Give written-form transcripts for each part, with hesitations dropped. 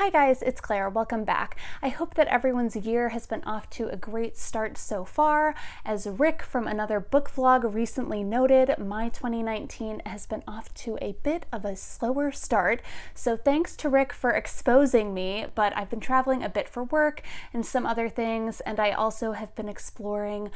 Hi guys, it's Claire. Welcome back. I hope that everyone's year has been off to a great start so far. As Rick from another book vlog recently noted, my 2019 has been off to a bit of a slower start. So thanks to Rick for exposing me, but I've been traveling a bit for work and some other things, and I also have been exploring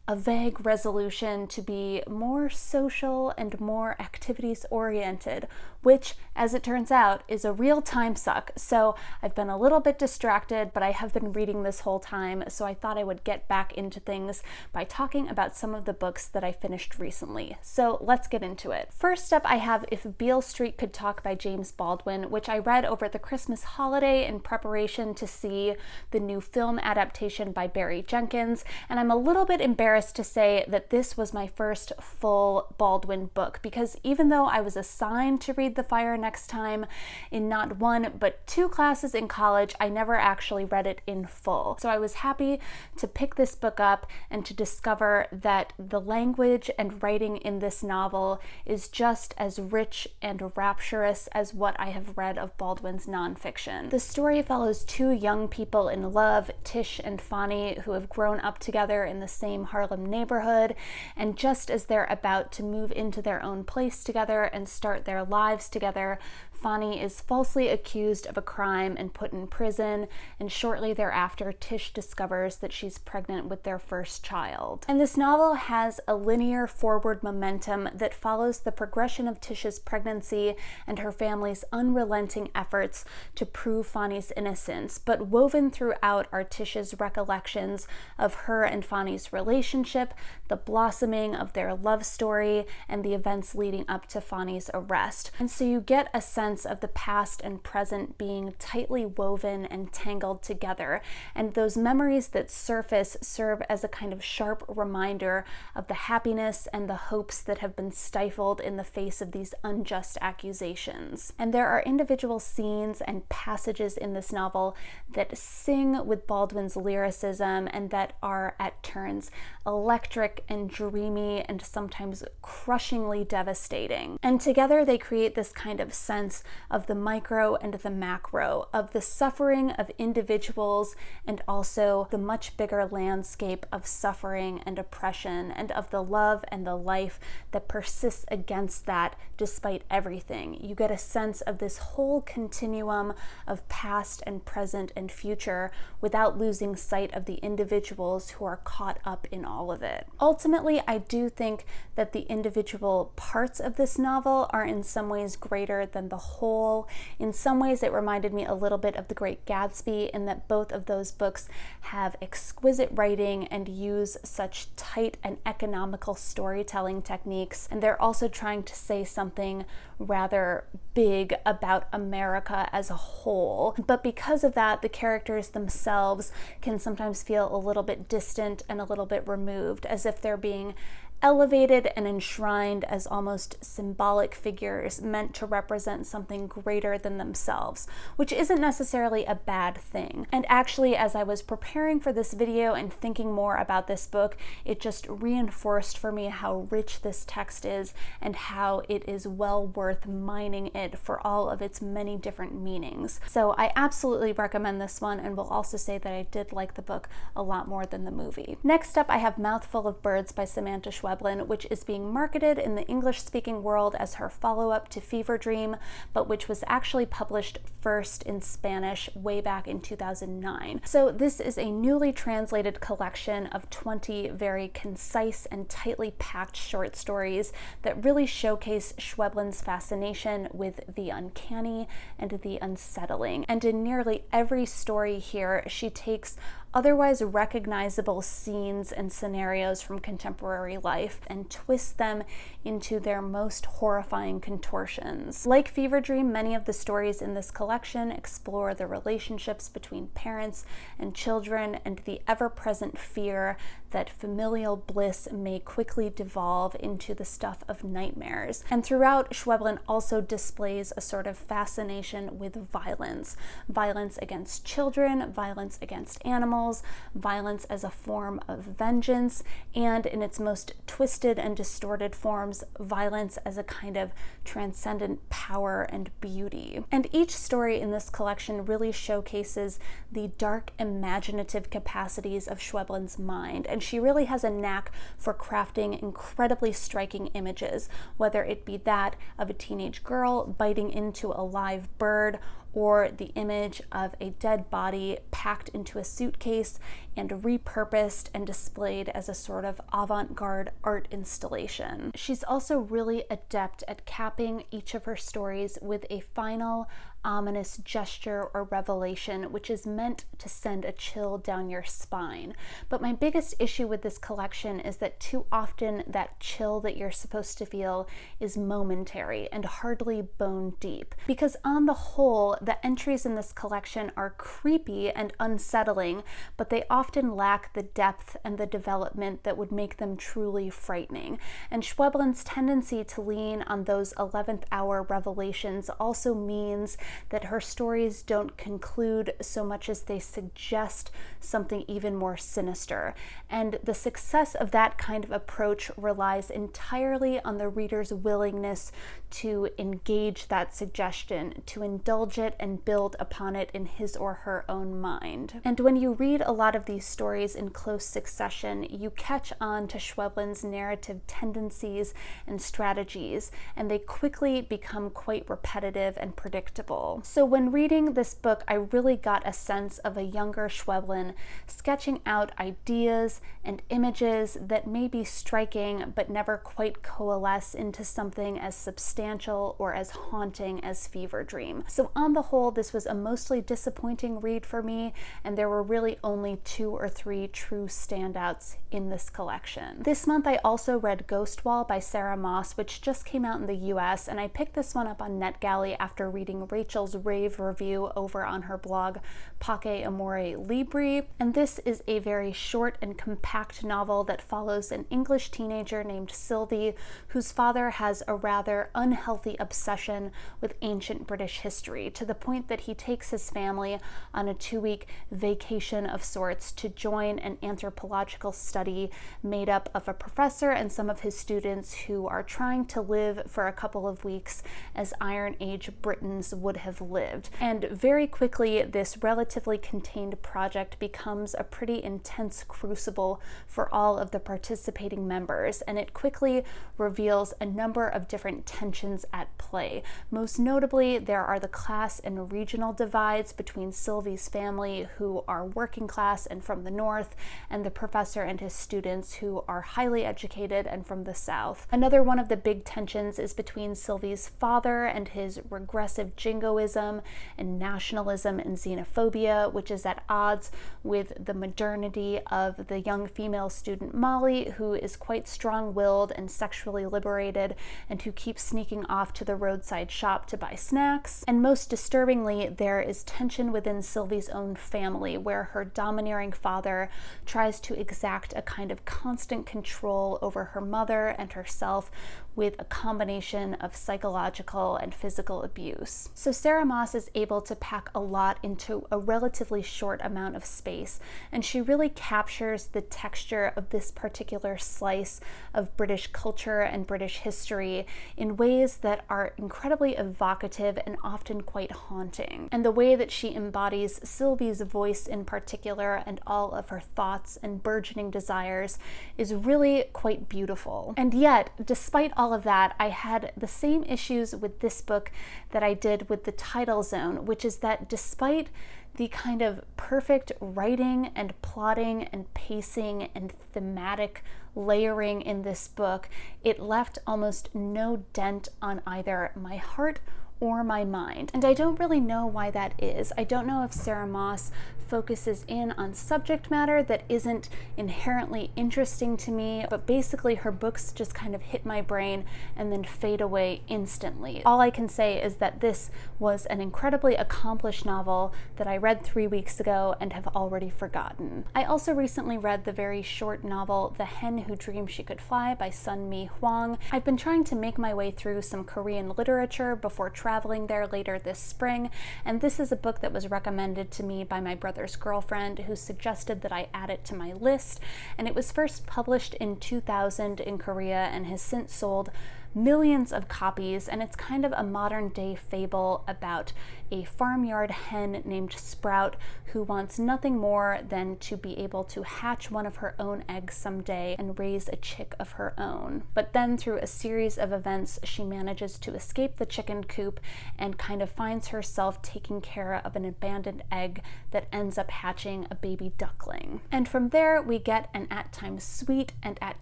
a vague resolution to be more social and more activities oriented, which, as it turns out, is a real time suck. So I've been a little bit distracted, but I have been reading this whole time, so I thought I would get back into things by talking about some of the books that I finished recently. So let's get into it. First up, I have If Beale Street Could Talk by James Baldwin, which I read over the Christmas holiday in preparation to see the new film adaptation by Barry Jenkins, and I'm a little bit embarrassed to say that this was my first full Baldwin book, because even though I was assigned to read The Fire Next Time in not one but two classes in college, I never actually read it in full. So I was happy to pick this book up and to discover that the language and writing in this novel is just as rich and rapturous as what I have read of Baldwin's nonfiction. The story follows two young people in love, Tish and Fonny, who have grown up together in the same Harlem neighborhood, and just as they're about to move into their own place together and start their lives together, Fonny is falsely accused of a crime and put in prison, and shortly thereafter Tish discovers that she's pregnant with their first child. And this novel has a linear forward momentum that follows the progression of Tish's pregnancy and her family's unrelenting efforts to prove Fonny's innocence, but woven throughout are Tish's recollections of her and Fonny's relationship, the blossoming of their love story, and the events leading up to Fonny's arrest. And so you get a sense of the past and present being tightly woven and tangled together, and those memories that surface serve as a kind of sharp reminder of the happiness and the hopes that have been stifled in the face of these unjust accusations. And there are individual scenes and passages in this novel that sing with Baldwin's lyricism and that are at turns electric and dreamy and sometimes crushingly devastating. And together they create this kind of sense of the micro and the macro, of the suffering of individuals and also the much bigger landscape of suffering and oppression, and of the love and the life that persists against that despite everything. You get a sense of this whole continuum of past and present and future without losing sight of the individuals who are caught up in all of it. Ultimately, I do think that the individual parts of this novel are in some ways greater than the whole. In some ways, it reminded me a little bit of The Great Gatsby, in that both of those books have exquisite writing and use such tight and economical storytelling techniques, and they're also trying to say something rather big about America as a whole. But because of that, the characters themselves can sometimes feel a little bit distant and a little bit removed, as if they're being elevated and enshrined as almost symbolic figures meant to represent something greater than themselves, which isn't necessarily a bad thing. And actually, as I was preparing for this video and thinking more about this book, it just reinforced for me how rich this text is and how it is well worth mining it for all of its many different meanings. So I absolutely recommend this one, and will also say that I did like the book a lot more than the movie. Next up, I have Mouthful of Birds by Samanta Schweblin, which is being marketed in the English-speaking world as her follow-up to Fever Dream, but which was actually published first in Spanish way back in 2009. So this is a newly translated collection of 20 very concise and tightly packed short stories that really showcase Schweblin's fascination with the uncanny and the unsettling. And in nearly every story here, she takes otherwise recognizable scenes and scenarios from contemporary life and twist them into their most horrifying contortions. Like Fever Dream, many of the stories in this collection explore the relationships between parents and children and the ever-present fear that familial bliss may quickly devolve into the stuff of nightmares. And throughout, Schweblin also displays a sort of fascination with violence. Violence against children, violence against animals, criminals, violence as a form of vengeance, and in its most twisted and distorted forms, violence as a kind of transcendent power and beauty. And each story in this collection really showcases the dark, imaginative capacities of Schweblin's mind, and she really has a knack for crafting incredibly striking images, whether it be that of a teenage girl biting into a live bird, or the image of a dead body packed into a suitcase and repurposed and displayed as a sort of avant-garde art installation. She's also really adept at capping each of her stories with a final, ominous gesture or revelation, which is meant to send a chill down your spine. But my biggest issue with this collection is that too often that chill that you're supposed to feel is momentary and hardly bone deep. Because on the whole, the entries in this collection are creepy and unsettling, but they often lack the depth and the development that would make them truly frightening. And Schweblin's tendency to lean on those 11th hour revelations also means that her stories don't conclude so much as they suggest something even more sinister. And the success of that kind of approach relies entirely on the reader's willingness to engage that suggestion, to indulge it and build upon it in his or her own mind. And when you read a lot of these stories in close succession, you catch on to Schweblin's narrative tendencies and strategies, and they quickly become quite repetitive and predictable. So when reading this book, I really got a sense of a younger Schweblin sketching out ideas and images that may be striking but never quite coalesce into something as substantial or as haunting as Fever Dream. So on the whole, this was a mostly disappointing read for me, and there were really only 2 or 3 true standouts in this collection. This month I also read Ghost Wall by Sarah Moss, which just came out in the US, and I picked this one up on NetGalley after reading Rachel's rave review over on her blog Pace Amore Libri. And this is a very short and compact novel that follows an English teenager named Sylvie, whose father has a rather unhealthy obsession with ancient British history, to the point that he takes his family on a 2-week vacation of sorts to join an anthropological study made up of a professor and some of his students who are trying to live for a couple of weeks as Iron Age Britons would have lived. And very quickly, this relatively contained project becomes a pretty intense crucible for all of the participating members, and it quickly reveals a number of different tensions at play. Most notably, there are the class and regional divides between Sylvie's family, who are working class and from the north, and the professor and his students, who are highly educated and from the south. Another one of the big tensions is between Sylvie's father and his regressive jingoism and nationalism and xenophobia, which is at odds with the modernity of the young female student Molly, who is quite strong-willed and sexually liberated, and who keeps sneaking off to the roadside shop to buy snacks. And most disturbingly, there is tension within Sylvie's own family, where her domineering father tries to exact a kind of constant control over her mother and herself with a combination of psychological and physical abuse. So Sarah Moss is able to pack a lot into a relatively short amount of space, and she really captures the texture of this particular slice of British culture and British history in ways that are incredibly evocative and often quite haunting. And the way that she embodies Sylvie's voice in particular and all of her thoughts and burgeoning desires is really quite beautiful. And yet, despite all of that, I had the same issues with this book that I did with The Tidal Zone, which is that despite the kind of perfect writing and plotting and pacing and thematic layering in this book, it left almost no dent on either my heart or my mind. And I don't really know why that is. I don't know if Sarah Moss focuses in on subject matter that isn't inherently interesting to me, but basically her books just kind of hit my brain and then fade away instantly. All I can say is that this was an incredibly accomplished novel that I read 3 weeks ago and have already forgotten. I also recently read the very short novel The Hen Who Dreamed She Could Fly by Sun-Mi Hwang. I've been trying to make my way through some Korean literature before traveling there later this spring, and this is a book that was recommended to me by my brother mother's girlfriend, who suggested that I add it to my list, and it was first published in 2000 in Korea and has since sold millions of copies, and it's kind of a modern day fable about a farmyard hen named Sprout who wants nothing more than to be able to hatch one of her own eggs someday and raise a chick of her own. But then through a series of events, she manages to escape the chicken coop and kind of finds herself taking care of an abandoned egg that ends up hatching a baby duckling. And from there, we get an at times sweet and at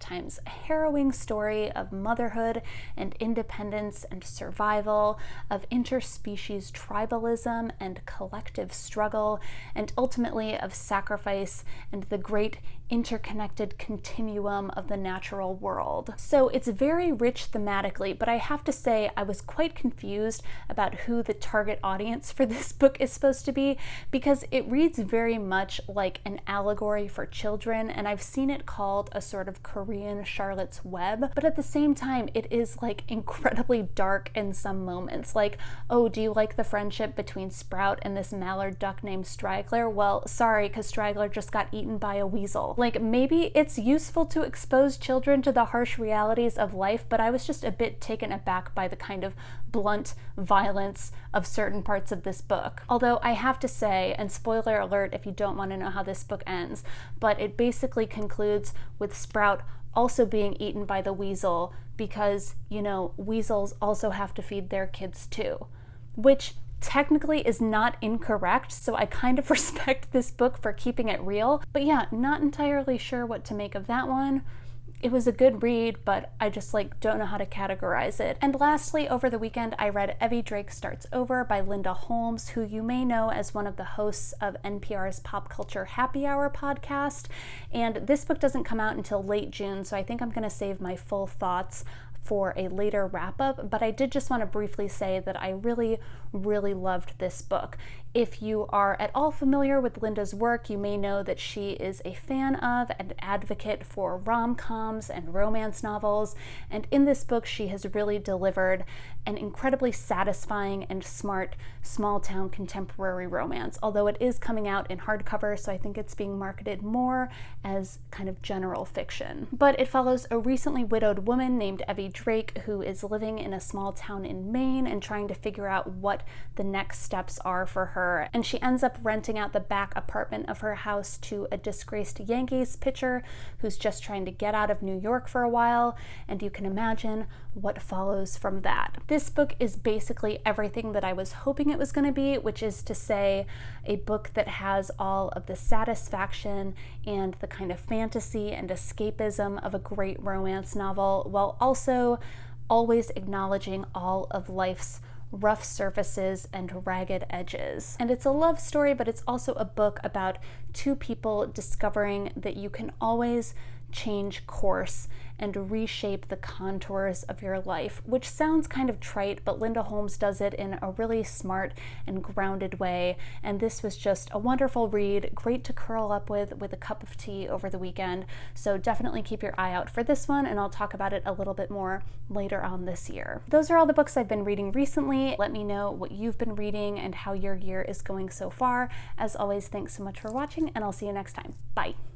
times harrowing story of motherhood and independence and survival, of interspecies tribalism and collective struggle, and ultimately of sacrifice and the great interconnected continuum of the natural world. So it's very rich thematically, but I have to say I was quite confused about who the target audience for this book is supposed to be, because it reads very much like an allegory for children, and I've seen it called a sort of Korean Charlotte's Web, but at the same time it is like incredibly dark in some moments. Like, oh, do you like the friendship between Sprout and this mallard duck named Straggler? Well, sorry, because Straggler just got eaten by a weasel. Like, maybe it's useful to expose children to the harsh realities of life, but I was just a bit taken aback by the kind of blunt violence of certain parts of this book. Although I have to say, and spoiler alert if you don't want to know how this book ends, but it basically concludes with Sprout also being eaten by the weasel because, you know, weasels also have to feed their kids too, which technically is not incorrect, so I kind of respect this book for keeping it real. But yeah, not entirely sure what to make of that one. It was a good read, but I just don't know how to categorize it. And lastly, over the weekend, I read Evie Drake Starts Over by Linda Holmes, who you may know as one of the hosts of NPR's Pop Culture Happy Hour podcast. And this book doesn't come out until late June, so I think I'm going to save my full thoughts for a later wrap-up, but I did just want to briefly say that I really, really loved this book. If you are at all familiar with Linda's work, you may know that she is a fan of and advocate for rom-coms and romance novels, and in this book she has really delivered an incredibly satisfying and smart small-town contemporary romance, although it is coming out in hardcover, so I think it's being marketed more as kind of general fiction. But it follows a recently widowed woman named Evie Drake who is living in a small town in Maine and trying to figure out what the next steps are for her. And she ends up renting out the back apartment of her house to a disgraced Yankees pitcher who's just trying to get out of New York for a while, and you can imagine what follows from that. This book is basically everything that I was hoping it was going to be, which is to say a book that has all of the satisfaction and the kind of fantasy and escapism of a great romance novel, while also always acknowledging all of life's rough surfaces and ragged edges. And it's a love story, but it's also a book about two people discovering that you can always change course and reshape the contours of your life, which sounds kind of trite, but Linda Holmes does it in a really smart and grounded way. And this was just a wonderful read, great to curl up with a cup of tea over the weekend. So definitely keep your eye out for this one, and I'll talk about it a little bit more later on this year. Those are all the books I've been reading recently. Let me know what you've been reading and how your year is going so far. As always, thanks so much for watching, and I'll see you next time. Bye.